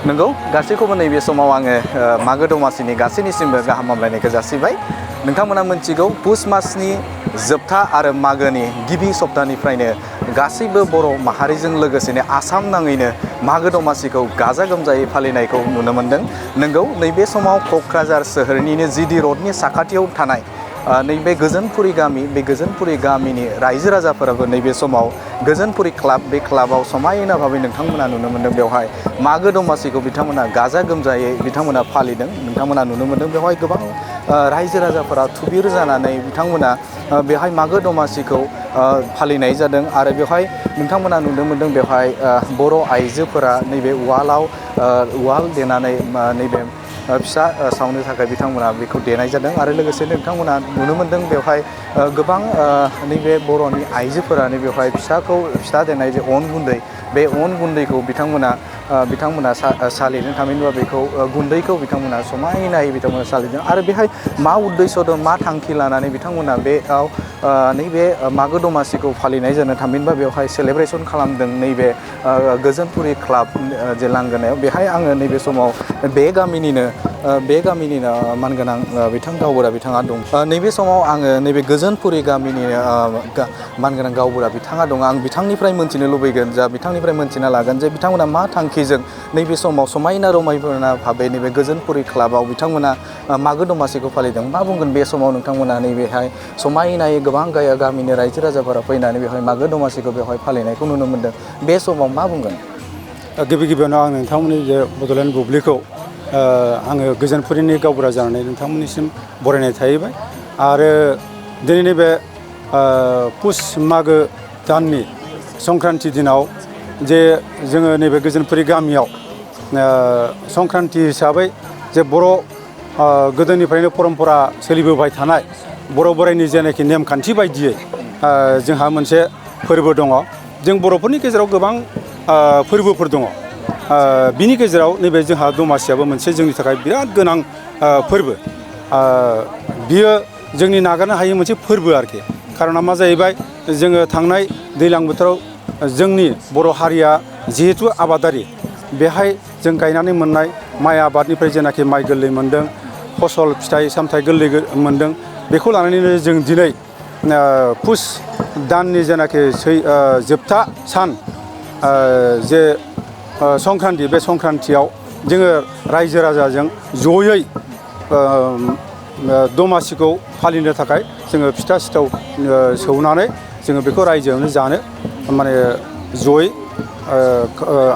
नंगौ गासैखौबो नैबे समाव आङो मागो दमासिनि गासैनिसिमबो गाहाम हामलायनायखौ जासिबाय। नोंथांमोना मिथिगौ पुस मासनि जोबथा आरो मागोनि गिबि सप्तानिफ्रायनो गासैबो बर' माहारिजों लोगोसेनो आसाम नाङैनो मागो दमासिखौ गाजा गोमजायै फालिनायखौ नुनो मोन्दों। नंगौ नैबे समाव क'क्राझार सोहोरनिनो जिडि र'डनि साखाथियाव थानाय नैबे गोजोनपुरि गामि, बे गोजोनपुरि गामिनि रायजो राजाफोराबो नैबे समाव गोजोनपुरि क्लाब, बे क्लाबाव समायना भाबै नोंथांमोना नुनो मोन्दों। बेवहाय मागो दमासिखौ बिथांमोना गाजा गोमजायै बिथांमोना फालिदों। नोंथांमोना नुनो मोन्दों बेवहाय गोबां रायजो राजाफोरा थुबिर जानानै बिथांमोना बेवहाय मागो दमासिखौ फालिनाय जादों। आरो बेवहाय नोंथांमोना नुनो मोन्दों बेवहाय बर' आइजोफोरा नैबे उवाल देनानै नैबे फिथा सावनो थाखाय बिथांमोना बेखौ देनाय जादों। आरो लोगोसे नोंथांमोना नुनो मोन्दों बेवहाय गोबां नैबे बर'नि आइजोफोरानो बेवहाय फिथा देनाय जे अन गुन्दै, बे अन गुन्दैखौ बिथांमोना सालिदों। थामहिनबा बेखौ गुन्दैखौ बिथांमोना समायनायै बिथांमोना सालिदों। आरो बेहाय मा उद्देश्य दं, मा थांखि लानानै बिथांमोना बेयाव नैबे मागो दमासिखौ फालिनाय जादों, थामहिनबा बेवहाय सेलेब्रेसन खालामदों नैबे गोजोनपुरि क्लाब जे लांगोनायाव। बेहाय आङो नैबे समाव बे गामिनिनो मानगोनां गावबुरा बिथाङा दं। नैबे समाव आङो नैबे गोजोनपुरि गामिनि मानगोनां गावबुरा बिथाङा दं। आं बिथांनिफ्राय मोनथिनो लुबैगोन, बिथांनिफ्राय मोनथिना लागोन जे बिथांमोना मा थांखिजों नैबे समाव समायना रमायना भाबै नैबे गोजोनपुरि क्लाबाव बिथांमोना मागो दमासिखौ फालिदों। मा बुंगोन बे समाव नोंथांमोना नैबेहाय समायनायै गोबां गामिनि रायजो राजाफोरा फैनानै बेवहाय मागो दमासिखौ बेवहाय फालिनायखौ नुनो मोन्दों। बे समाव मा बुंगोन? गिबियावनो आं नोंथांमोननि जे बड'लेण्ड बुब्लिखौ आङो गोजोनपुरिनि गावबुरा जानानै नोंथांमोननिसिम बरायनाय थाहैबाय। आरो दिनैनि बे पुस मागो दाननि संक्रान्ति दिनाव जे जोङो नैबे गोजोनपुरि गामियाव संक्रान्ति हिसाबै जे बर' गोदोनिफ्रायनो परम्परा सोलिबोबाय थानाय बर' बोराइनि जेनाखि नेमखान्थि बायदियै जोंहा मोनसे फोरबो दङ। जों बर'फोरनि गेजेराव गोबां फोरबोफोर दङ। बिनि गेजेराव नैबे जोंहा दमासियाबो मोनसे जोंनि थाखाय बिराद गोनां फोरबो। बियो जोंनि नागारनो हायै मोनसे फोरबो आरोखि। खारना मा जाहैबाय, जोङो थांनाय दैज्लां बोथोराव जोंनि बर' हारिया जिहेथु आबादारि, बेहाय जों गायनानै मोननाय माइ आबादनिफ्राय जेनाखि माइ गोरलै मोन्दों, फसल फिथाइ सामथाइ गोरलै मोन्दों, बेखौ लानानैनो जों दिनै पुस दाननि जेनाखि जोबथा सान जे संक्रान्ति, बे संक्रान्तियाव जोङो रायजो राजाजों जयै दमासिखौ फालिनो थाखाय जोङो फिथा सिथाव सौनानै जोङो बेखौ रायजोआवनो जानो माने जयै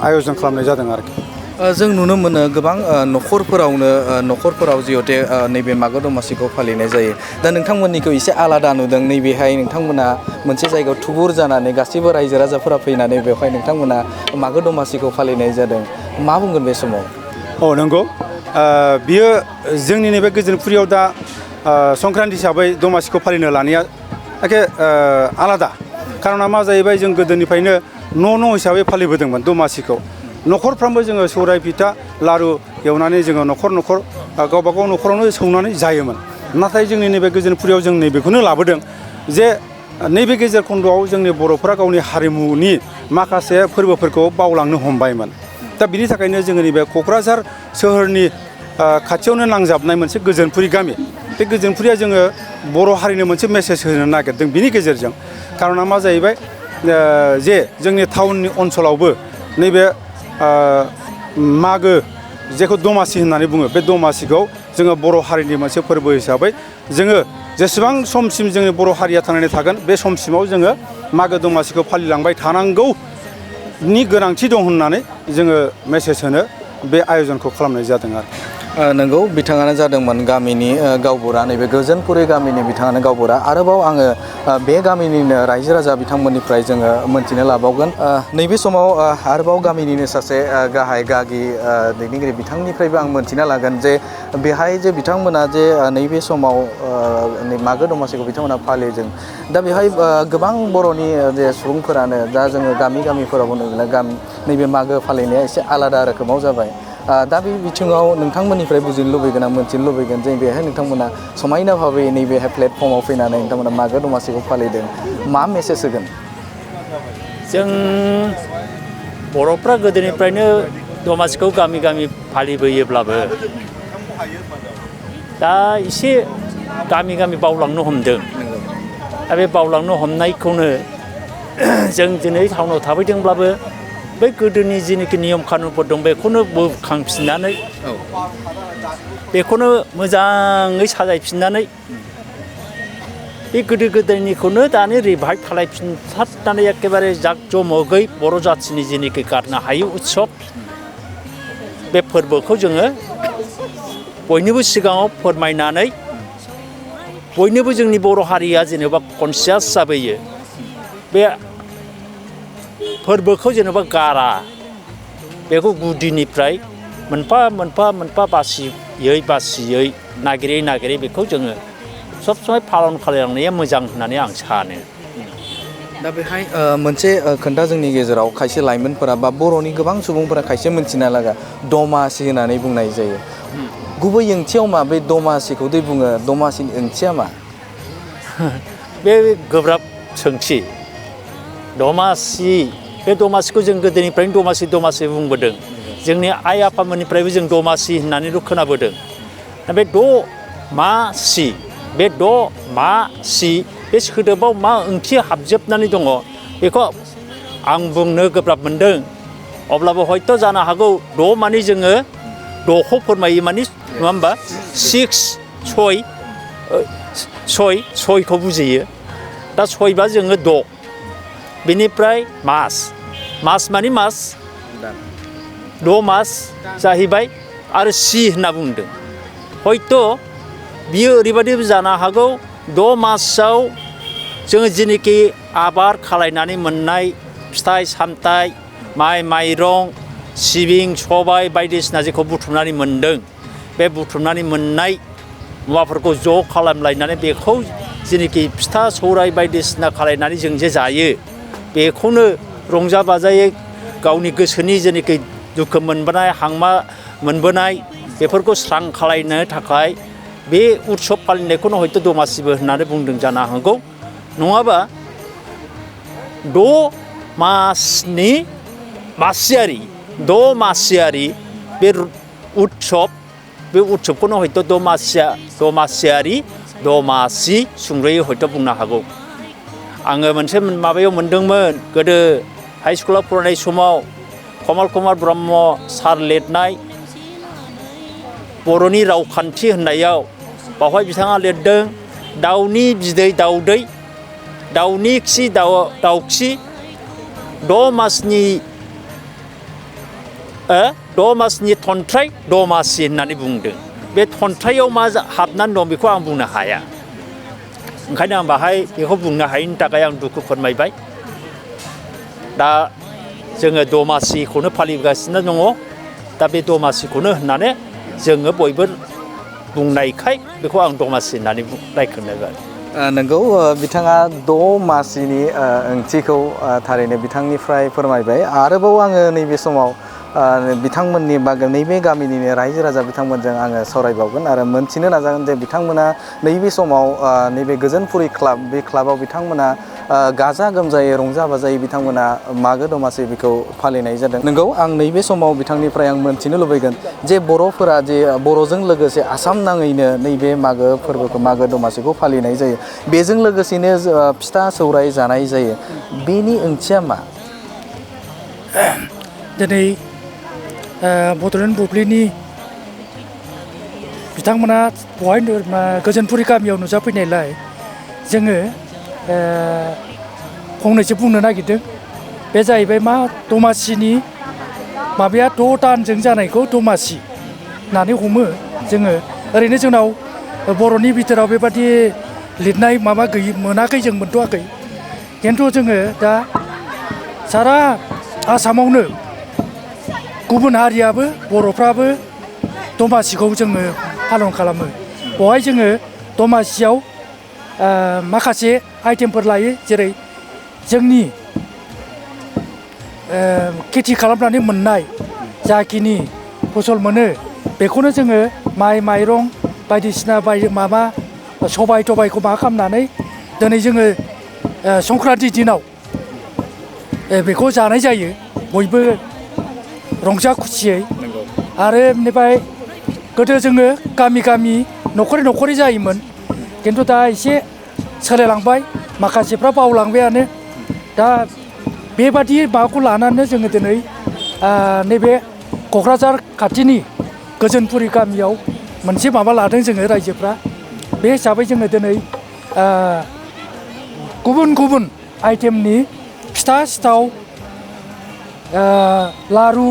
आयजन खालामनाय जादों आरोखि। जों नुनो मोनो गोबां न'खरफोराव जिहते नैबे मागो दमासिखौ फालिनाय जायो। दा नोंथांमोननिखौ एसे आलादा नुदों। नैबेहाय नोंथांमोना मोनसे जायगायाव थुबुर जानानै गासैबो रायजो राजाफोरा फैनानै बेवहाय नोंथांमोना मागो दमासिखौ फालिनाय जादों। मा बुंगोन बे समाव? नंगौ, बियो जोंनि नैबे गोजोनपुरियाव दा संक्रान्ति हिसाबै दमासिखौ फालिनो लानाया एखे आलादा। खारना मा जाहैबाय, जों गोदोनिफ्रायनो न' हिसाबै फालिबोदोंमोन दमासिखौ। न'खरफ्रामबो जोङो सौराय फिथा लारु एवनानै जोङो न'खर गावबागाव न'खरावनो सौनानै जायोमोन। नाथाय जोंनि नैबे गोजोनपुरियाव जों नैबेखौनो लाबोदों जे नैबे गेजेर खन्द'आव जोंनि बर'फोरा गावनि हारिमुनि माखासे फोरबोफोरखौ बावलांनो हमबायमोन। दा बिनि थाखायनो जोङो नैबे क'क्राझार सोहोरनि खाथियावनो नांजाबनाय मोनसे गोजोनपुरि गामि, बे गोजोनपुरिया जोङो बर' हारिनो मोनसे मेसेज होनो नागिरदों बिनि गेजेरजों। खारना मा जाहैबाय, जे जोंनि टाउननि ओनसोलावबो नैबे मागो जेखौ दमासि होननानै बुङो, बे दमासिखौ जोङो बर' हारिनि मोनसे फोरबो हिसाबै जोङो जेसेबां समसिम जोंनि बर' हारिया थांनानै थागोन, बे समसिमाव जोङो मागो दमासिखौ फालिलांबाय थानांगौनि गोनांथि दं होननानै जोङो मेसेज होनो बे आयजनखौ खालामनाय जादों आरो। नंगौ बिथाङानो जादोंमोन गामिनि गावबुरा नैबे गोजोनपुरि गामिनि बिथाङानो गावबुरा आरोबाव आङो बे गामिनिनो रायजो राजा बिथांमोननिफ्राय जोङो मोनथिनो लाबावगोन नैबे समाव आरोबाव गामिनिनो सासे गाहाय गागि दैदेनगिरि बिथांनिफ्रायबो आं मोनथिना लागोन जे बेहाय जे बिथांमोना जे नैबे समाव मागो दमासिखौ बिथांमोना फालिदों दा बेहाय गोबां बर'नि जे सुबुंफोरानो दा जोङो गामिफोरावबो नुयोना नैबे मागो फालिनाया एसे आलादा रोखोमाव जाबाय दा बे बिथिङाव नोंथांमोननिफ्राय बुजिनो लुबैगोन आं मोनथिनो लुबैगोन जे बेहाय नोंथांमोना समायना भाबै नैबेहाय प्लेटफर्माव फैनानै नोंथांमोना मागो दमासिखौ फालिदों मा मेसेज होगोन जों बर'फ्रा गोदोनिफ्रायनो दमासिखौ गामि गामि फालिबोयोब्लाबो दा एसे गामि गामि बावलांनो हमदों दा बे बावलांनो हमनायखौनो जों दिनै टाउनाव थाफैदोंब्लाबो बै गोदोनि जिनिखि नियम खानुनफोर दं बेखौनो बोखांफिननानै बेखौनो मोजाङै साजायफिननानै बे गोदो गोदायनिखौनो दानि रिभाइभ खालायफिनथारनानै एखेबारे जाकजमकै बर' जाथिनि जिनिखि गारनो हायै उत्सब बे फोरबोखौ जोङो बयनिबो सिगाङाव फोरमायनानै बयनोबो जोंनि बर' हारिया जेनेबा कनसियास जाबोयो बे फोरबोखौ जेनेबा गारा बेखौ गुदिनिफ्राय मोनफा मोनफा मोनफा बासियै नागिरै बेखौ जोङो सब समय पालन खालामलांनाया मोजां होननानै आं सानो दा बेहाय मोनसे खोन्था जोंनि गेजेराव खायसे लाइमोनफोरा बा बर'नि गोबां सुबुंफोरा खायसे मोनथिना लागा दमासि होननानै बुंनाय जायो गुबै ओंथियाव मा बे दमासिखौ दे बुङो दमासिनि ओंथिया मा बे गोब्राब सोंथि दमासि बे दमासिखौ जों गोदोनिफ्रायनो दमासि बुंबोदों जोंनि आइ आफामोननिफ्रायबो जों दमासि होननानैल' खोनाबोदों दा बे दमासि बे दमासि बे सोदोबाव मा ओंथि हाबजोबनानै दङ बेखौ आं बुंनो गोब्राब मोनदों अब्लाबो हयथ' जानो हागौ द' माने जोङो द'खौ फोरमायो माने नङा होमबा 6 बुजियो दा 6 बा जोङो द' बेनिफ्राय मास माने मास द' मास जाहैबाय आरो सि होनना बुंदों हयथ' बियो ओरैबायदिबो जानो हागौ 6 मासाव जोङो जेनोखि आबाद खालायनानै मोननाय फिथाइ सामथाइ माइरं सिबिं सबाय बायदिसिना जेखौ बुथुमनानै मोनदों बे बुथुमनानै मोननाय मुवाफोरखौ ज' खालामलायनानै बेखौ जेनोखि फिथा सौराय बायदिसिना खालायनानै जों जे जायो बेखौनो रंजा बाजायै गावनि गोसोनि जेनोखि दुखु मोनबोनाय हांमा मोनबोनाय बेफोरखौ स्रां खालायनो थाखाय बे उत्सब फालिनायखौनो हयथ' दमासिबो होननानै बुंदों जानो हागौ नङाबा 6 मासनि मासियारि बे उत्सब बे उत्सबखौनो हयथ' दमासि सुंद'यै हयथ' बुंनो हागौ आङो मोनसे माबायाव मोनदोंमोन गोदो हाइ स्कुलाव फरायनाय समाव कमल कुमार ब्रह्म सार लिरनाय बर'नि रावखान्थि होननायाव बावहाय बिथाङा लिरदों दाउनि बिदै दाउदै दाउनि खि दाउखि 6 मासनि थन्थ्राइ दमासि होननानै बुंदों बे थन्थ्राइयाव मा हाबनानै दं बेखौ आं बुंनो हाया ओंखायनो आं बाहाय बेखौ बुंनो हायैनि थाखाय आं दुखु फोरमायबाय दा जोङो दमासिखौनो फालिगासिनो दङ दा बे दमासिखौनो होननानै जोङो बयबो बुंनायखाय बेखौ आं दमासि होननानै रायखांनाय नंगौ बिथाङा 6 मासिनि ओंथिखौ थारैनो बिथांनिफ्राय फोरमायबाय आरोबाव आङो नैबे समाव बिथांमोननि बा नैबे गामिनिनो रायजो राजा बिथांमोनजों आङो सावरायबावगोन आरो मोनथिनो नाजागोन जे बिथांमोना नैबे समाव नैबे गोजोनपुरि क्लाब बे क्लाबाव बिथांमोना गाजा गोमजायै रंजा बाजायै बिथांमोना मागो दमासि बेखौ फालिनाय जादों नंगौ आं नैबे समाव बिथांनिफ्राय आं मोनथिनो लुबैगोन जे बर'फोरा जे बर'जों लोगोसे आसाम नाङैनो नैबे मागो फोरबोखौ मागो दमासिखौ फालिनाय जायो बेजों लोगोसेनो फिथा सौराय जानाय जायो बेनि ओंथिया मा दिनै बड'लेण्ड बुब्लिनि बिथांमोना बहाय गोजोनपुरि गामियाव नुजाफैनायलाय जोङो फंनैसो बुंनो नागिरदों बे जाहैबाय मा दमासिनि माबाया 6 दानजों जानायखौ दमासि होननानै हमो जोङो ओरैनो जोंनाव बर'नि बिथोराव बेबादि लिरनाय माबा मोनाखै जों मोनथ'वाखै खिन्थु जोङो दा सारा आसामावनो गुबुन हारियाबो बर'फ्राबो दमासिखौ जोङो पालन खालामो बेवहाय जोङो दमासियाव माखासे आइटेमफोर लायो जेरै जोंनि खेथि खालामनानै मोननाय जाखिनि फसल मोनो बेखौनो जोङो माइ माइरं बायदिसिना माबा सबाय टबायखौ माबा खालामनानै दिनै जोङो संक्रान्ति दिनाव बेखौ जानाय जायो बयबो रंजा खुसियै आरो बेनिफ्राय गोदो जोङो गामि गामि न'खरै न'खरै जायोमोन खिन्थु दा एसे सोलायलांबाय माखासेफ्रा बावलांबायानो दा बेबादि माबाखौ लानानै जोङो दिनै नैबे क'क्राझार खाथिनि गोजोनपुरि गामियाव मोनसे माबा लादों जोङो रायजोफ्रा बे हिसाबै जोङो दिनै गुबुन गुबुन आइटेमनि फिथा सिथाव लारु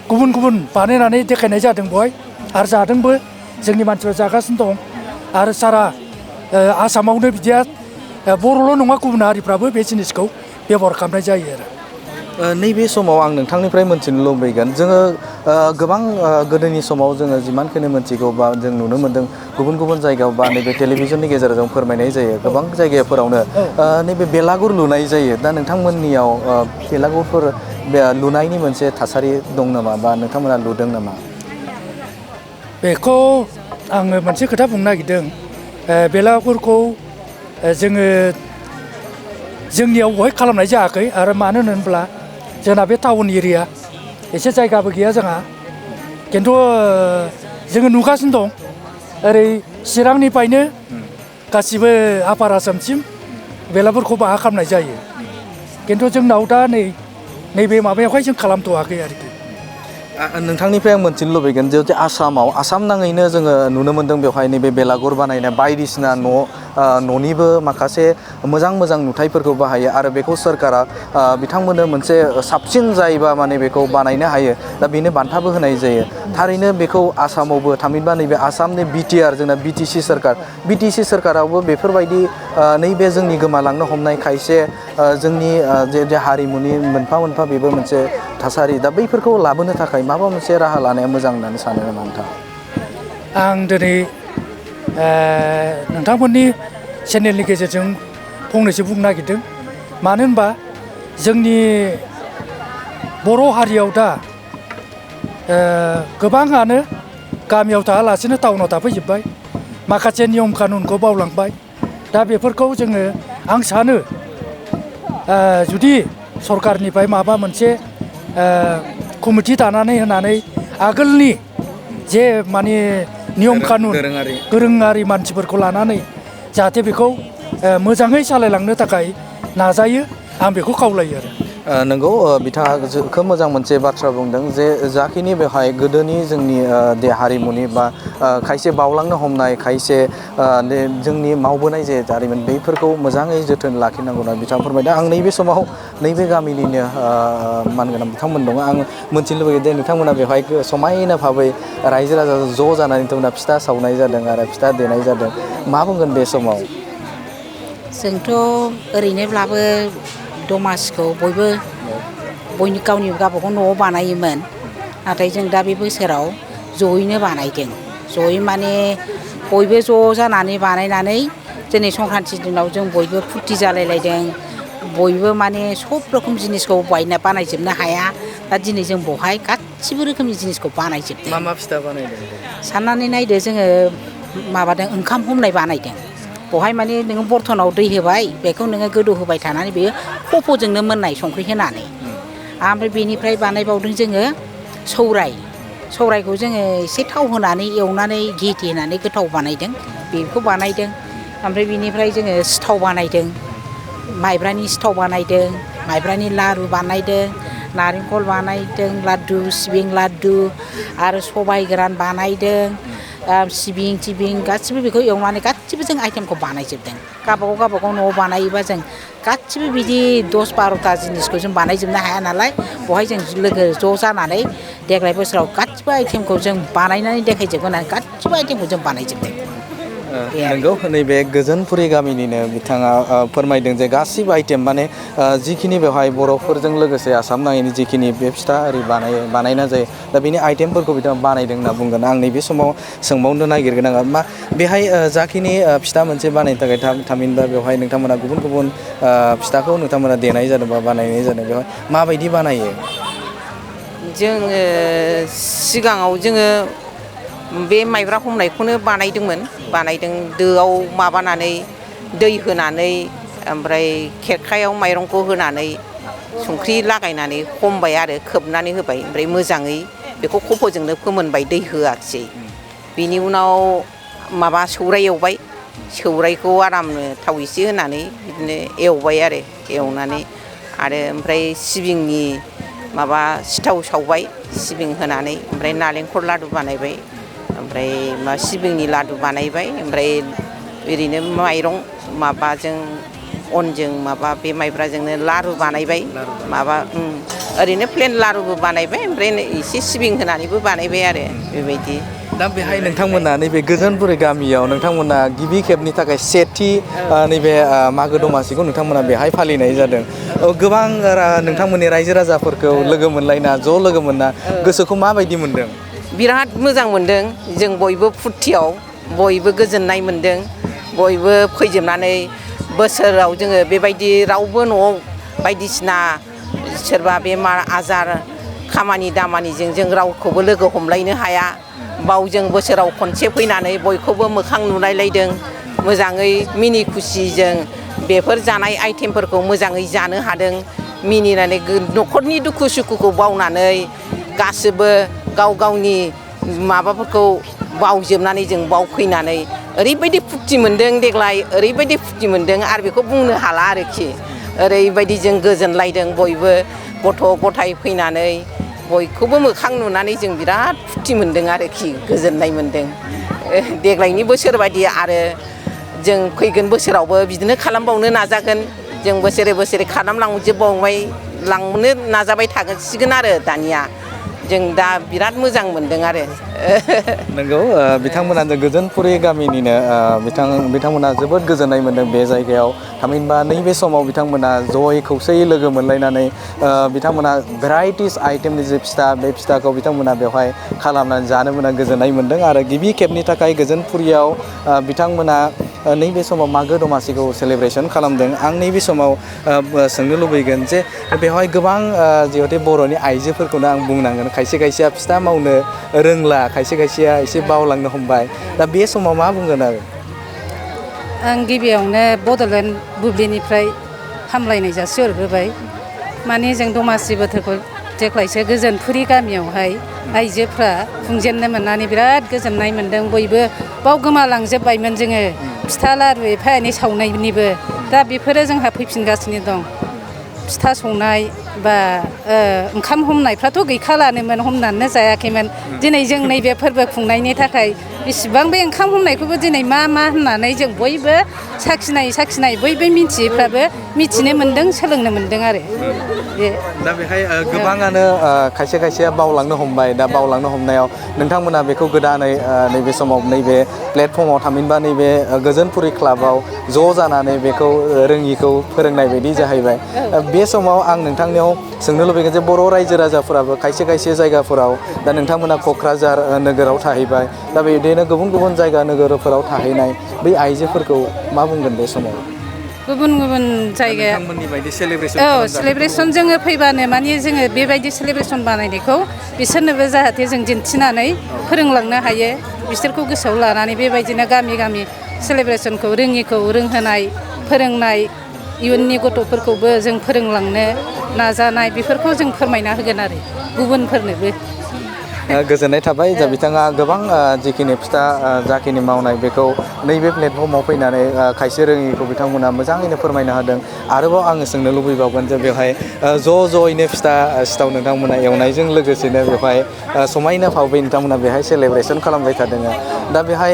गुबुन गुबुन बानायनानै देखायनाय जादों बेवहाय आरो जादोंबो जोंनि मानसिफ्रा जागासिनो दं आरो सारा आसामावनो बिदिया बर'ल' नङा गुबुन हारिफ्राबो बे जिनिसखौ बेबहार खालामनाय जायो आरो नैबे समाव आं नोंथांनिफ्राय मोनथिनो लुबैगोन जोङो गोबां गोदोनि समाव जोङो जिमानखिनि मोनथिगौ बा जों नुनो मोन्दों गुबुन गुबुन जायगायाव बा नैबे टेलिभिजननि गेजेरजों फोरमायनाय जायो गोबां जायगाफोरावनो नैबे बेलागुर लुनाय जायो दा नोंथांमोननियाव बेलागुरफोर लुनायनि मोनसे थासारि दं नामा बा नोंथांमोना लुदों नामा बेखौ आङो मोनसे खोथा बुंनो नागिरदों बेलागुरखौ जोङो जोंनियाव बहाय खालामनाय जायाखै आरो मानो होनोब्ला जोंना बे टाउन एरिया एसे जायगाबो गैया जोंहा खिन्थु जोङो नुगासिनो दं ओरै चिरांनिफ्रायनो गासिबो आपार आसामसिम बेलागुरखौ बाहा खालामनाय जायो खिन्थु जोंनाव दा नैबे माबायावहाय जों खालामथ'वाखै आरोखि नोंथांनिफ्राय आं मोनथिनो लुबैगोन जे आसामाव आसाम नाङैनो जोङो नुनो मोन्दों बेवहाय नैबे बेलागुर बानायनाय बायदिसिना न'निबो माखासे मोजां मोजां नुथायफोरखौ बाहायो आरो बेखौ सोरखारा बिथांमोननो मोनसे साबसिन जायोबा माने बेखौ बानायनो हायो दा बेनो बान्थाबो होनाय जायो थारैनो बेखौ आसामावबो थामहिनबा नैबे आसामनि बिटिआर जोंना बिटिसि सोरखार बिटिसि सोरखारावबो बेफोरबायदि नैबे जोंनि गोमालांनो हमनाय खायसे जोंनि जे हारिमुनि मोनफा मोनफा बेबो मोनसे थासारि दा बैफोरखौ लाबोनो थाखाय माबा मोनसे राहा लानाया मोजां होननानै सानो नामा नोंथाङा आं दिनै नोंथांमोननि चेनेलनि गेजेरजों फंनैसो बुंनो नागिरदों मानो होनबा जोंनि बर' हारियाव दा गोबाङानो गामियाव थायालासेनो टाउनाव थाफैजोब्बाय माखासे नियम कानुनखौ बावलांबाय दा बेफोरखौ जोङो आं सानो जुदि सरकारनिफ्राय माबा मोनसे कमिटि दानानै होनानै आगोलनि जे माने नियम कानुन गोरोङारि मानसिफोरखौ लानानै जाहाथे बेखौ मोजाङै सालायलांनो थाखाय नाजायो आं बेखौ खावलायो आरो नंगौ बिथाङा खोब मोजां मोनसे बाथ्रा बुंदों जे जाखिनि बेवहाय गोदोनि जोंनि हारिमुनि बा खायसे बावलांनो हमनाय खायसे जोंनि मावबोनाय जे जारिमिन बैफोरखौ मोजाङै जोथोन लाखिनांगौ होनना बिथाङा फोरमायदों आं नैबे समाव नैबे गामिनिनो मानगोनां बिथांमोन दङ आं मोनथिनो लुबैयो जे नोंथांमोना बेवहाय समायना भाबै रायजो राजा ज' जानानै नोंथांमोना फिथा सावनाय जादों आरो फिथा देनाय जादों मा बुंगोन बे समाव जोंथ' ओरैनोब्लाबो दमासिखौ बयबो गावनि गावबागाव न'आव बानायोमोन नाथाय जों दा बे बोसोराव जयैनो बानायदों जयै माने बयबो ज' जानानै बानायनानै दिनै संक्रान्ति दिनाव जों बयबो फुरथि जालायलायदों बयबो माने सब रोखोम जिनिसखौ बानायजोबनो हाया दा दिनै जों बहाय गासिबो रोखोमनि जिनिसखौ बानायजोबदों मा फिथा बानायदों साननानै नायदो जोङो माबादों ओंखाम हमनाय बानायदों बहाय माने नोङो बर्थनाव दै होबाय बेखौ नोङो गोदौ होबाय थानानै बेयो खफ'जोंनो मोननाय संख्रि होनानै ओमफ्राय बेनिफ्राय बानायबावदों जोङो सौरायखौ जोङो एसे थाव होनानै एवनानै घि होनानै गोथाव बानायदों बेखौ बानायदों ओमफ्राय बेनिफ्राय जोङो सिथाव बानायदों माइब्रानि सिथाव बानायदों माइब्रानि लारु बानायदों नारेंखल बानायदों लादु सिबिं लादु आरो सबाइ गोरान बानायदों सिबिं गासिबो बेखौ एवनानै गासिबो गासिबो जों आइटेमखौ बानायजोबदों गावबागाव न'आव बानायोबा जों गासिबो बिदि 10-12टा जिनिसखौ जों बानायजोबनो हाया नालाय बहाय जों लोगो ज' जानानै देग्लाय बोसोराव गासिबो आइटेमखौ जों बानायनानै देखायजोबगोन आरो गासिबो आइटेमखौ जों बानायजोबदों। नंगौ नैबे गोजोनपुरि गामिनिनो बिथाङा फोरमायदों जे गासिबो आइटेम माने जिखिनि बेवहाय बर'फोरजों लोगोसे आसाम नाङैनि जिखिनि बे फिथा आरि बानायना जायो दा बेनि आइटेमफोरखौ बिथाङा बानायदों होनना बुंगोन। आं नैबे समाव सोंबावनो नागिरगोन आङो मा बेहाय जाखिनि फिथा मोनसे बानायनो थाखाय थामहिनबा बेवहाय नोंथांमोना गुबुन गुबुन फिथाखौ नोंथांमोना देनाय जादों बा बानायनाय जादों बेवहाय माबायदि बानायो? जोङो सिगाङाव जोङो बे माइब्रा हमनायखौनो बानायदों दोआव माबानानै दै होनानै ओमफ्राय खेरखायाव माइरंखौ होनानै संख्रि लागायनानै हमबाय आरो खोबनानै होबाय ओमफ्राय मोजाङै बेखौ खफ'जोंनो फोमोनबाय दै होआखिसै। बिनि उनाव माबा सौराय एवबाय सौरायखौ आरामनो थाव एसे होनानै बिदिनो एवबाय आरो एवनानै आरो ओमफ्राय सिबिंनि माबा सिथाव सावबाय सिबिं होनानै ओमफ्राय नालेंखर लादु बानायबाय ओमफ्राय सिबिंनि लादु बानायबाय ओमफ्राय ओरैनो माइरं माबाजों अनजों माबा बे माइब्राजोंनो लारु बानायबाय माबा ओरैनो प्लेन लारुबो बानायबाय ओमफ्राय एसे सिबिं होनानैबो बानायबाय आरो बेबायदि। दा बेहाय नोंथांमोना नैबे गोजोनपुरि गामियाव नोंथांमोना गिबि खेबनि थाखाय सेथि नैबे मागो दमासिखौ नोंथांमोना बेहाय फालिनाय जादों। गोबां नोंथांमोननि रायजो राजाफोरखौ लोगो मोनलायना ज' लोगो मोनना गोसोखौ माबायदि मोनदों? बिराद मोजां मोनदों जों बयबो फुरथियाव बयबो गोजोननाय मोनदों बयबो फैजोबनानै बोसोराव जोङो बेबायदि रावबो न'आव बायदिसिना सोरबा बेमार आजार खामानि दामानिजों जों रावखौबो लोगो हमलायनो हाया बाव जों बोसोराव खनसे फैनानै बयखौबो मोखां नुलायलायदों मोजाङै मिनि खुसिजों बेफोर जानाय आइटेमफोरखौ मोजाङै जानो हादों मिनिनानै न'खरनि दुखु सुखुखौ बावनानै गासिबो गाव गावनि माबाफोरखौ बावजोबनानै जों बाव फैनानै ओरैबायदि फुरथि मोनदों देग्लाय ओरैबायदि फुरथि मोनदों आरो बेखौ बुंनो हाला आरोखि ओरैबायदि जों गोजोनलायदों बयबो गथ' गथाय फैनानै बयखौबो मोखां नुनानै जों बिराद फुरथि मोनदों आरोखि गोजोननाय मोनदों। देग्लायनि बोसोर बायदि आरो जों फैगोन बोसोरावबो बिदिनो खालामबावनो नाजागोन जों बोसोरे बोसोरे खालामलांजोबबावबाय लांनो नाजाबाय थागोन आरो दानिया जों दा बिराद मोजां मोनदों आरो। नंगौ बिथांमोना गोजोनपुरि गामिनिनो बिथांमोना जोबोद गोजोननाय मोन्दों बे जायगायाव थामहिनबा नैबे समाव बिथांमोना जयै खौसेयै लोगो मोनलायनानै बिथांमोना भेराइटिस आइटेमनि जे फिथा बे फिथाखौ बिथांमोना बेवहाय खालामनानै जानो मोना गोजोननाय मोन्दों आरो गिबि खेबनि थाखाय गोजोनपुरियाव बिथांमोना नैबे समाव मागो दमासिखौ सेलेब्रेसन खालामदों। आं नैबे समाव सोंनो लुबैगोन जे बेवहाय गोबां जिहेतु बर'नि आइजोफोरखौनो आं बुंनांगोन खायसे खायसेया फिथा मावनो रोंला खायसे खायसेया एसे बावलांनो हमबाय दा बे समाव मा बुंगोन आरो? आं गिबियावनो बड'लेण्ड बुब्लिनिफ्राय हामलायनाय जासिहरग्रोबाय माने जों दमासि बोथोरखौ देग्लायसो गोजोनपुरि गामियावहाय आइजोफ्रा खुंजेननो मोननानै बिराद गोजोननाय मोन्दों बयबो बाव गोमालांजोब्बायमोन जोङो फिथा लारु एफा एनै सावनायनिबो दा बेफोरो जोंहा फैफिनगासिनो दं फिथा संनाय बा ओंखाम हमनायफ्राथ' गैखालानोमोन हमनानै जायाखैमोन दिनै जों नैबे फोरबो खुंनायनि थाखाय बेसेबां बे ओंखाम हमनायखौबो दिनै मा होननानै जों बयबो साखिनाय बयबो मिथियैफ्राबो मिथिनो मोन्दों सोलोंनो मोन्दों आरो दा बेहाय गोबाङानो खायसे खायसेया बावलांनो हमबाय दा बावलांनो हमनायाव नोंथांमोना बेखौ गोदानै नैबे समाव नैबे प्लेटफर्माव थामहिनबा नैबे गोजोनपुरि क्लाबाव ज' जानानै बेखौ रोङिखौ फोरोंनाय बायदि जाहैबाय। बे समाव आं नोंथांनियाव सोंनो लुबैगोन जे बर' रायजो राजाफोराबो खायसे खायसे जायगाफोराव दा नोंथांमोना क'क्राझार नोगोराव थाहैबाय दा बिदिनो गुबुन गुबुन जायगा नोगोरफोराव थाहैनाय बै आइजोफोरखौ मा बुंगोन बे समाव? गुबुन गुबुन जायगाया सेलेब्रेसन जोङो फैबानो माने जोङो बेबायदि सेलेब्रेसन बानायनायखौ बिसोरनोबो जाहाथे जों दिन्थिनानै फोरोंलांनो हायो बिसोरखौ गोसोआव लानानै बेबायदिनो गामि गामि सेलेब्रेसनखौ रोङिखौ रोंहोनाय फोरोंनाय इयुननि गथ'फोरखौबो जों फोरोंलांनो नाजानाय बेफोरखौ जों फोरमायना होगोन आरो गुबुनफोरनोबो। गोजोननाय थाबाय जा बिथाङा गोबां जिखिनि फिथा जाखिनि मावनाय बेखौ नैबे प्लेटफर्माव फैनानै खायसे रोङिखौ बिथांमोना मोजाङैनो फोरमायनो हादों। आरोबाव आङो सोंनो लुबैबावगोन जे बेवहाय ज'यैनो फिथा सिथाव नोंथांमोना एवनायजों लोगोसेनो बेवहाय समायना भाबै नोंथांमोना बेहाय सेलेब्रेसन खालामबाय थादों। दा बेहाय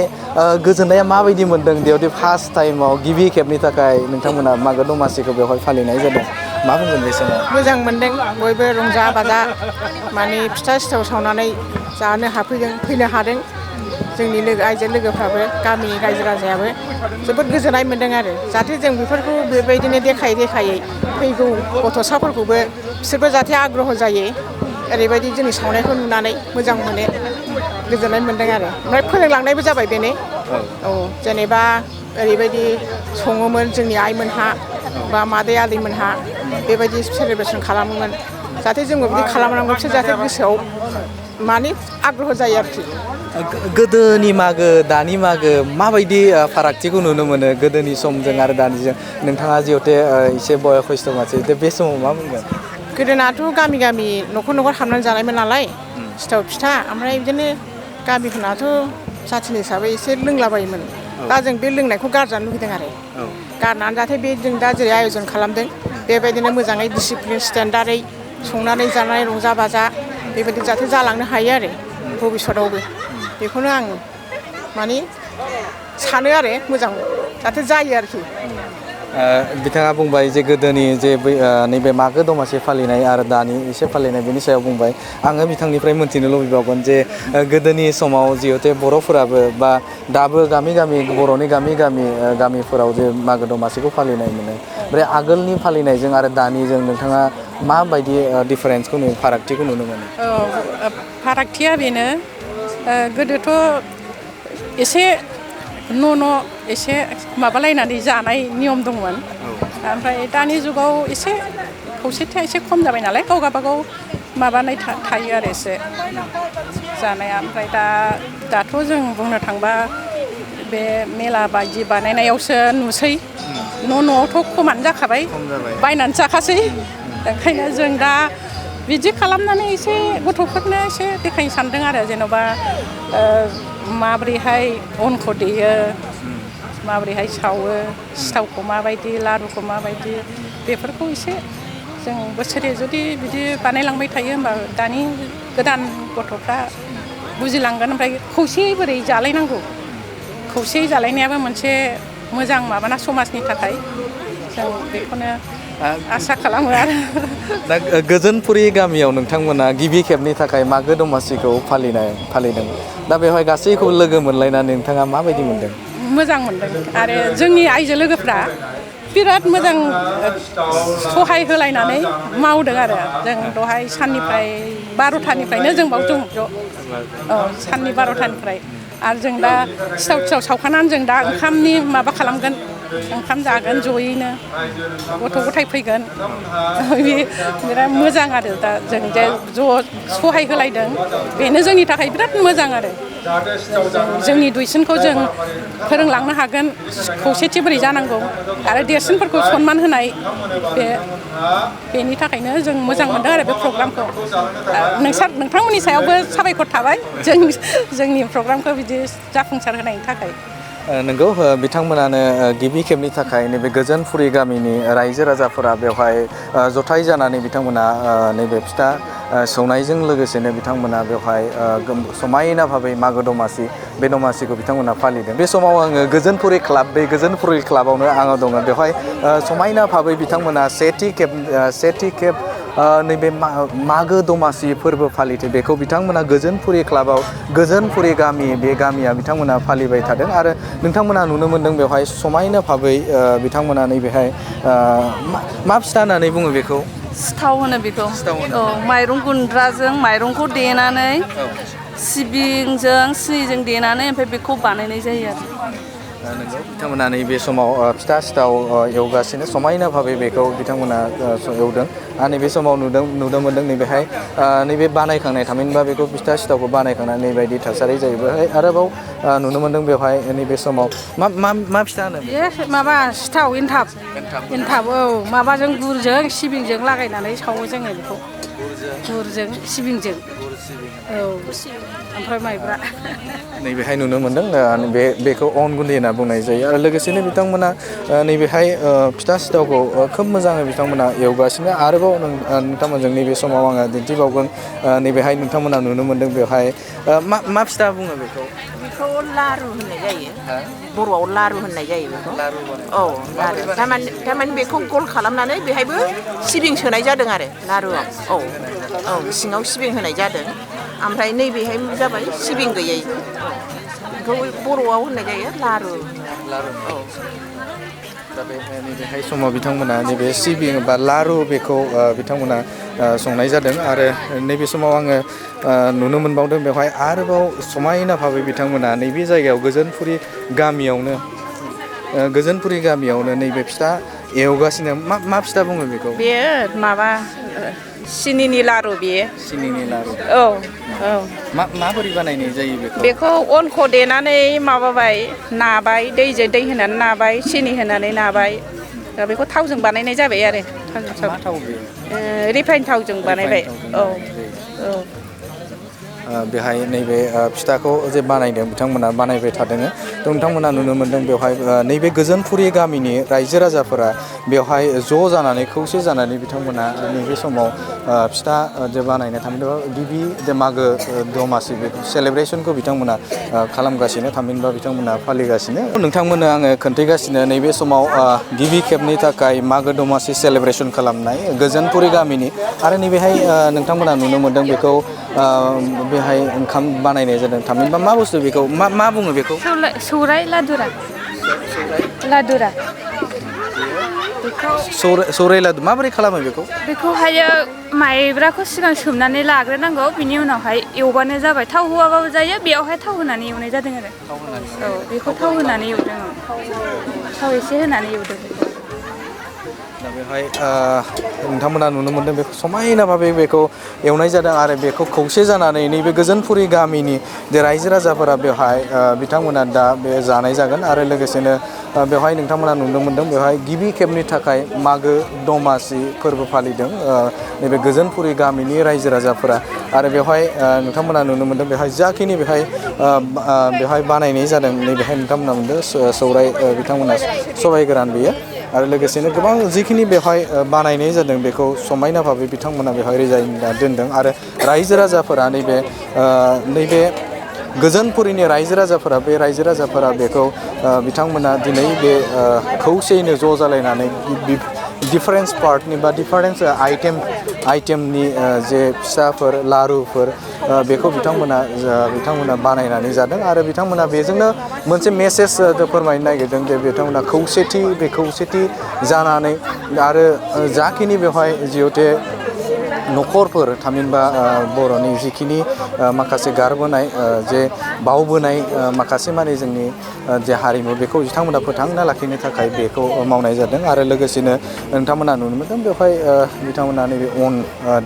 गोजोननाया माबायदि मोन्दों बेयावदि फार्स्ट टाइमाव गिबि खेबनि थाखाय नोंथांमोना मागो दमासिखौ बेवहाय फालिनाय जादों मा बुंगोन बे समाव? मोजां मोनदों बयबो रंजा बाजा माने फिथा सिथाव सावनानै जानो फैनो हादों। जोंनि आइजो लोगोफ्राबो गामिनि रायजो राजायाबो जोबोद गोजोननाय मोन्दों आरो जाहाथे जों बेफोरखौ बेबायदिनो देखायै फैगौ गथ'साफोरखौबो बिसोरबो जाहाथे आग्रह जायो ओरैबायदि जोंनि सावनायखौ नुनानै मोजां मोनो गोजोननाय मोन्दों आरो ओमफ्राय फोरोंलांनायबो जाबाय बेनो औ जेनेबा ओरैबायदि सङोमोन जोंनि आइमोनहा बा मादै आदैमोनहा बेबायदि सेलेब्रेसन खालामोमोन जाहाथे जोंबो बिदि खालामनांगौ बिसोर जाहाथे गोसोआव माने आग्रह जायो आरोखि। गोदोनि मागो दानि मागो माबायदि फारागथिखौ नुनो मोनो गोदोनि समजों आरो दानिजों नोंथाङा जिहेथु एसे बयस्थ' मानसि बे समाव मा बुंगोन? गोदोनाथ' गामि न'खर हाबनानै जानायमोन नालाय सिथाव फिथा ओमफ्राय बिदिनो गामिफोरनाथ' जाथिनि हिसाबै एसे लोंलाबायोमोन। दा जों बे लोंनायखौ गारजानो लुगैदों आरो गारनानै जाहाथे बे जों दा जेरै आयजन खालामदों बेबायदिनो मोजाङै डिसिप्लिन स्टेन्डार्डै संनानै जानाय रंजा बाजा बेबायदि जाहाथे जालांनो हायो आरो भबिसतआवबो बेखौनो आं माने सानो आरो मोजां जाहाथे जायो आरोखि। बिथाङा बुंबाय जे गोदोनि जे नैबे मागो दमासि फालिनाय आरो दानि एसे फालिनाय बेनि सायाव बुंबाय आङो बिथांनिफ्राय मोन्थिनो लुबैबावगोन जे गोदोनि समाव जिहेथु बर'फोराबो बा दाबो बर'नि गामिफोराव जे मागो दमासिखौ फालिनाय मोनो ओमफ्राय आगोलनि फालिनायजों आरो दानिजों नोंथाङा माबायदि डिफारेन्सखौ फारागथिखौ नुनो मोनो? फारागथिया बेनो गोदोथ' एसे न' एसे माबालायनानै जानाय नियम दंमोन ओमफ्राय दानि जुगाव एसे खौसेथिया एसे खम जाबाय नालाय गाव गावबागाव माबानाय थायो आरो एसे जानाया ओमफ्राय दाथ' जों बुंनो थांबा बे मेला बायदि बानायनायावसो नुसै न'आवथ' खमानो जाखाबाय बायनानै जाखासै ओंखायनो जों दा बिदि खालामनानै एसे गथ'फोरनो एसे देखायनो सानदों आरो जेन'बा माब्रैहाय अनखौ देयो माब्रैहाय सावो सिथावखौ माबायदि लारुखौ माबायदि बेफोरखौ एसे जों बोसोरे जुदि बिदि बानायलांबाय थायो होमबा दानि गोदान गथ'फ्रा बुजिलांगोन ओमफ्राय खौसेयै बोरै जालायनांगौ खौसेयै जालायनायाबो मोनसे मोजां माबाना समाजनि थाखाय जों बेखौनो आसा खालामो आरो। दा गोजोनपुरि गामियाव नोंथांमोना गिबि खेबनि थाखाय मागो दमासिखौ फालिदों दा बेवहाय गासैखौबो लोगो मोनलायनानै नोंथाङा माबायदि मोनदों? मोजां मोनदों आरो जोंनि आइजो लोगोफ्रा बिराद मोजां सहाय होलायनानै मावदों आरो जों दहाय साननिफ्राय 12थानिफ्रायनो जों बाव दं ज' साननि 12थानिफ्राय आरो जों दा सिथाव सावखानानै जों दा ओंखामनि माबा खालामगोन ओंखाम जागोन जयैनो गथ' गथाय फैगोन बिराद मोजां आरो दा जों जे ज' सहाय होलायदों बेनो जोंनि थाखाय बिराद मोजां आरो जोंनि दुइसिनखौ जों फोरोंलांनो हागोन खौसेथि बोरै जानांगौ आरो देरसिनफोरखौ सनमान होनाय बेनि थाखायनो जों मोजां मोनदों आरो बे प्रग्रामखौ नोंथांमोननि सायावबो साबायखर थाबाय जोंनि प्रग्रामखौ बिदि जाफुंसार होनायनि थाखाय। नंगौ बिथांमोनानो गिबि खेबनि थाखाय नैबे गोजोनपुरि गामिनि रायजो राजाफोरा बेवहाय जथाय जानानै बिथांमोना नैबे फिथा सौनायजों लोगोसेनो बिथांमोना बेवहाय समायना भाबै मागो दमासि बे दमासिखौ बिथांमोना फालिदों। बे समाव आङो गोजोनपुरि क्लाबावनो आङो दङ बेवहाय समायना भाबै बिथांमोना सेथि खेब नैबे मागो दमासि फोरबो फालिथाय बेखौ बिथांमोना गोजोनपुरि क्लाबाव गोजोनपुरि गामि बे गामिया बिथांमोना फालिबाय थादों आरो नोंथांमोना नुनो मोन्दों बेवहाय समायना भाबै बिथांमोना नैबेहाय मा फिथा होननानै बुङो बेखौ? सिथाव होनो बेखौ माइरं गुन्द्राजों माइरंखौ देनानै सिबिंजों सिनिजों देनानै ओमफ्राय बेखौ बानायनाय जायो आरो। नंगौ बिथांमोना नैबे समाव फिथा सिथाव एवगासिनो समायना भाबै बेखौ बिथांमोना एवदों आरो नैबे समाव नुनो मोन्दों नैबेहाय नैबे बानायखांनाय थामहिनबा बेखौ फिथा सिथावखौ बानायखांनानै नैबायदि थासारि जायो बेवहाय आरोबाव नुनो मोन्दों बेवहाय नैबे समाव मा फिथा होनो? बे माबा सिथाव एन्थाब माबाजों गुरजों सिबिंजों लागायनानै सावो जोङो बेखौ गुरजों सिबिंजों औ ओमफ्राय माइब्रा नैबेहाय नुनो मोन्दों बेखौ अन गुन्दै होनना बुंनाय जायो आरो लोगोसेनो बिथांमोना नैबेहाय फिथा सिथावखौ खोब मोजाङै बिथांमोना एवगासिनो आरोबाव नोंथांमोनजों नैबे समाव आङो दिन्थिबावगोन नैबेहाय नोंथांमोना नुनो मोन्दों बेवहाय मा फिथा बुङो बेखौ लारु होननाय जायो बर'आव लारु होननाय जायो बेखौ औ लारु थारमाने बेखौ गल खालामनानै बेहायबो सिबिं सोनाय जादों आरो लारुआव औ सिङाव सिबिं होनाय जादों ओमफ्राय नैबेहाय जाबाय सिबिं गैयै बेखौ बर'आव होननाय जायो लारु औ दा बे नैबेहाय समाव बिथांमोना नैबे सिबिं बा लारु बेखौ बिथांमोना संनाय जादों आरो नैबे समाव आङो नुनो मोनबावदों बेवहाय आरोबाव समायना भाबै बिथांमोना नैबे जायगायाव गोजोनपुरि गामियावनो नैबे फिथा एवगासिनो मा फिथा बुङो बेखौ बेयो माबा सिनिनि लारु बेयो सिनिनि लारु औ माबोरै बानायनाय जायो बेखौ अनखौ देनानै माबाबाय नाबाय दैजों दै होनानै नाबाय सिनि होनानै नाबाय दा बेखौ थावजों बानायनाय जाबाय आरो रिफाइन थावजों बानायबाय औ बेहाय नैबे फिथाखौ जे बानायदों बिथांमोना बानायबाय थादों नोंथांमोना नुनो मोन्दों बेवहाय नैबे गोजोनपुरि गामिनि रायजो राजाफोरा बेवहाय ज' जानानै खौसे जानानै बिथांमोना नैबे समाव फिथा जे बानायनो थामहिनबा गिबि जे मागो दमासि बे सेलेब्रेसनखौ बिथांमोना खालामगासिनो थामहिनबा बिथांमोना फालिगासिनो नोंथांमोननो आङो खोन्थागासिनो नैबे समाव गिबि खेबनि थाखाय मागो दमासि सेलेब्रेसन खालामनाय गोजोनपुरि गामिनि आरो नैबेहाय नोंथांमोना नुनो मोन्दों बेखौ बेहाय ओंखाम बानायनाय जादों थामहिनबा मा बुस्थु बेखौ मा बुङो बेखौ सौराय लादुरा सौराय लादु माबोरै खालामो बेखौहायो माइब्राखौ सिगां सोमनानै लाग्रोनांगौ बिनि उनावहाय एवबानो जाबाय थाव होआबाबो जायो बेयावहाय थाव होनानै एवनाय जादों आरो औ बेखौ थाव होनानै एवदों थाव एसे होनानै एवदों दा बेवहाय नोंथांमोना नुनो मोन्दों बेखौ समायना भाबै बेखौ एवनाय जादों आरो बेखौ खौसे जानानै नैबे गोजोनपुरि गामिनि जे रायजो राजाफोरा बेवहाय बिथांमोना दा बे जानाय जागोन आरो लोगोसेनो बेवहाय नोंथांमोना नुनो मोन्दों बेवहाय गिबि खेबनि थाखाय मागो दमासि फोरबो फालिदों नैबे गोजोनपुरि गामिनि रायजो राजाफोरा आरो बेवहाय नोंथांमोना नुनो मोन्दों बेवहाय जाखिनि बेवहाय बानायनाय जादों नैबेहाय नोंथांमोना मोन्दों सौराय बिथांमोना सबाइ गोरान बेयो आरो लोगोसेनो गोबां जिखिनि बेवहाय बानायनाय जादों बेखौ समायना भाबै बिथांमोना बेवहाय रिजायना दोनदों आरो रायजो राजाफोरा नैबे गोजोनपुरिनि रायजो राजाफोरा बेखौ बिथांमोना दिनै बे खौसेयैनो ज' जालायनानै डिफारेन्स पार्टनि बा डिफारेन्स आइटेमनि जे फिसाफोर लारुफोर बेखौ बिथांमोना बानायनानै जादों आरो बिथांमोना बेजोंनो मोनसे मेसेज फोरमायनो नागिरदों जे बिथांमोना खौसेथि जानानै आरो जाखिनि बेवहाय जिहेथु न'खरफोर थामहिनबा बर'नि जिखिनि माखासे गारबोनाय जे बावबोनाय माखासे माने जोंनि जे हारिमु बेखौ बिथांमोना फोथांना लाखिनो थाखाय बेखौ मावनाय जादों आरो लोगोसेनो नोंथांमोना नुनो मोन्दों बेवहाय बिथांमोना नैबे अन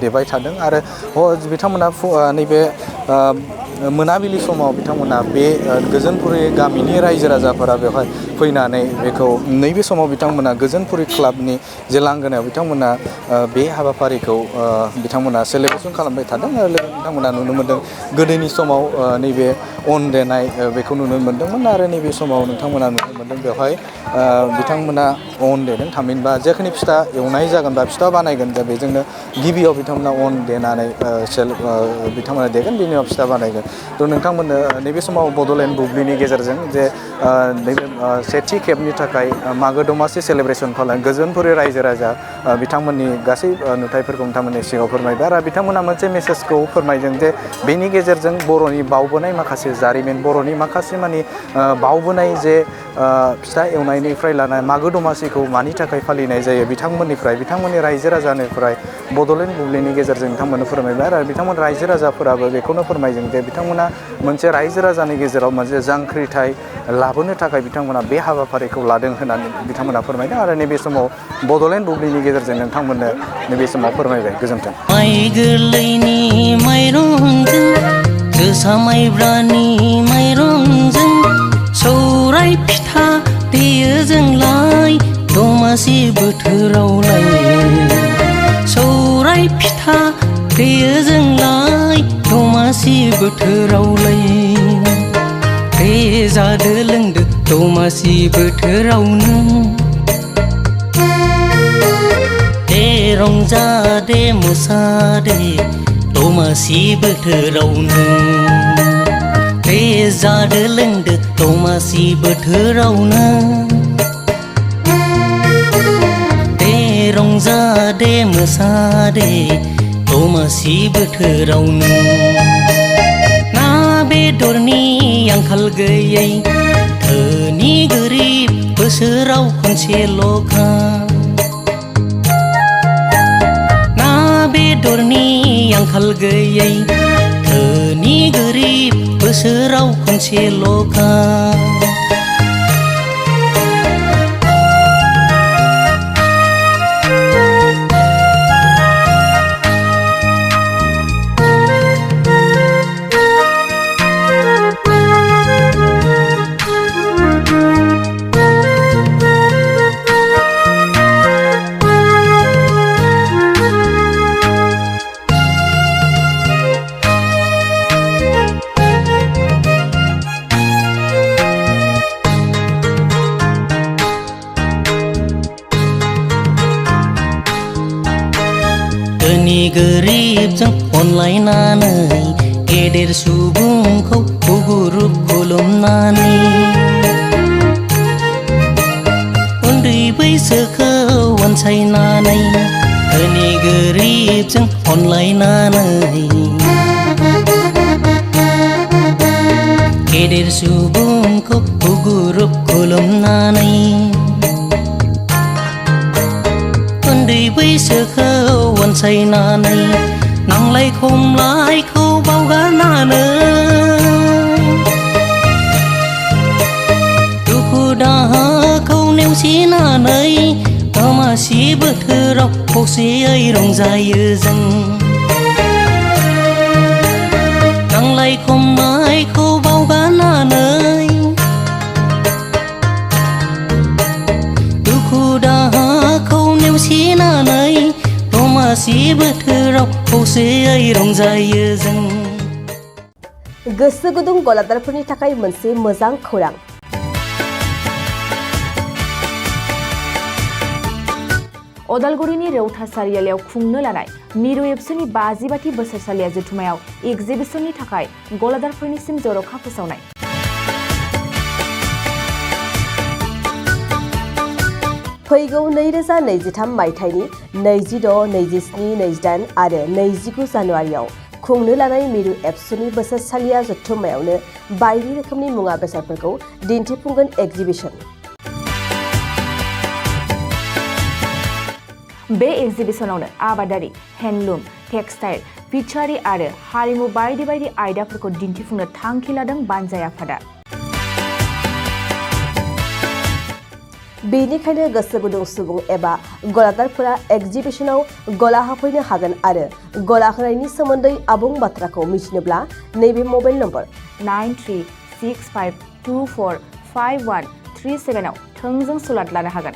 देबाय थादों आरो बिथांमोना नैबे मोनाबिलि समाव बिथांमोना बे गोजोनपुरि गामिनि रायजो राजाफोरा बेवहाय फैनानै बेखौ नैबे समाव बिथांमोना गोजोनपुरि क्लाबनि जे लांगोनायाव बिथांमोना बे हाबाफारिखौ बिथांमोना सेलेब्रेसन खालामबाय थादों आरो बिथांमोना नुनो मोन्दों गोदोनि समाव नैबे अन देनाय बेखौ नुनो मोन्दोंमोन आरो नैबे समाव नोंथांमोना नुनो मोन्दों बेवहाय बिथांमोना अन देदों थामहिनबा जेखिनि फिथा एवनाय जागोन बा फिथा बानायगोन दा बेजोंनो गिबियाव बिथांमोना अन देनानै बिथांमोना देगोन बिनि उनाव फिथा बानायगोन थ' नोंथांमोननो नैबे समाव बड'लेण्ड बुब्लिनि गेजेरजों जे नैबे सेथि खेबनि थाखाय मागो दमासि सेलेब्रेसन खालाम गोजोनपुरि रायजो राजा बिथांमोननि गासै नुथायफोरखौ नोंथांमोननि सिगाङाव फोरमायबाय आरो बिथांमोना मोनसे मेसेजखौ फोरमायदों जे बेनि गेजेरजों बर'नि बावबोनाय माखासे जारिमिन बर'नि माखासे माने बावबोनाय जे फिथा एवनायनिफ्राय लानाय मागो दमासिखौ मानि थाखाय फालिनाय जायो बिथांमोननि रायजो राजानिफ्राय बड'लेण्ड बुब्लिनि गेजेरजों बिथांमोननो फोरमायबाय आरो बिथांमोन रायजो राजाफोराबो बेखौनो फोरमायदों जे बिथांमोना मोनसे रायजो राजानि गेजेराव मोनसे जांख्रिथाय लाबोनो थाखाय बिथांमोना बे हाबाफारिखौ लादों होननानै बिथांमोना फोरमायदों आरो नैबे समाव बड'लेण्ड बुब्लिनि गेजेरजों नोंथांमोननो नैबे समाव फोरमायबाय गोजोन्थों। माइ गोरलैनि माइरंजों जोसा माइब्रानि माइरंजों सौराय फिथा देयो जोंलाय दमासि बोथोरावलाय सौराय फिथा देयो जोंलाय दमासि बोथोरावलाय रे जादो लोंदो दमासि बोथोरावनो दे रंजा दे मोसा दे दमासि बोथोरावनो रे जादो लोंदो दमासि बोथोरावनो दे रंजा दे मोसा दे दमासि बोथोरावनो ना बेदरनि आंखाल गैयै धोनि गोरिब बोसोराव खनसेल'खा ना बेदरनि आंखाल गैयै धोनि गोरिब बोसोराव खनसेल'खा धोनि गोरिबजों अनलायनानै गेदेर सुबुंखौ गुगुरुब खुलुमनानै उन्दै बैसोखौ अनसायनानै धोनि गोरिबजों अनलायनानै गेदेर सुबुंखौ गुगुरुब खुलुमनानै उन्दै बैसोखौ अनसायनानै नांलाय खमलायखौ बावगारनानै दुखु दाहाखौ नेवसिनानै दमासि बोथोराव खौसेयै रंजायो जों नांलाय खमलायखौ बावगारनानै दुखु दाहाखौ नेवसिनानै दमासि बोथोराव खौसेयै रंजायो जों गोसो गुदुं गलादारफोरनि थाखाय मोनसे मोजां खौरां अदालगुरिनि रौता सारियालियाव खुंनो लानाय मिरु एबसुनि 50 बोसोरसालिया जथुमायाव एक्जिबिसननि थाखाय गलादारफोरनिसिम जर'खा फोसावनाय फैगौ 2023 मायथाइनि 26, 27, 28 आरो 29 जानुवारियाव खुंनो लानाय मिरु एबसुनि बोसोरसालिया जथुमायावनो बायदि रोखोमनि मुवा बेसादफोरखौ दिन्थिफुंगोन एक्जिबिसन बे एक्जिबिसनावनो आबादारि हेन्डलुम टेक्सटाइल फिचारि आरो हारिमु बायदि बायदि आयदाफोरखौ दिन्थिफुंनो थांखि लादों बानजाय आफादा बेनिखायनो गोसो गुदुं सुबुं एबा गलादारफोरा एक्जिबिसनाव गला हाफैनो हागोन आरो गला होनायनि सोमोन्दै आबुं बाथ्राखौ मिथिनोब्ला नैबे मबाइल नम्बर 9365245137 आव थोंजों सुलाद लानो हागोन।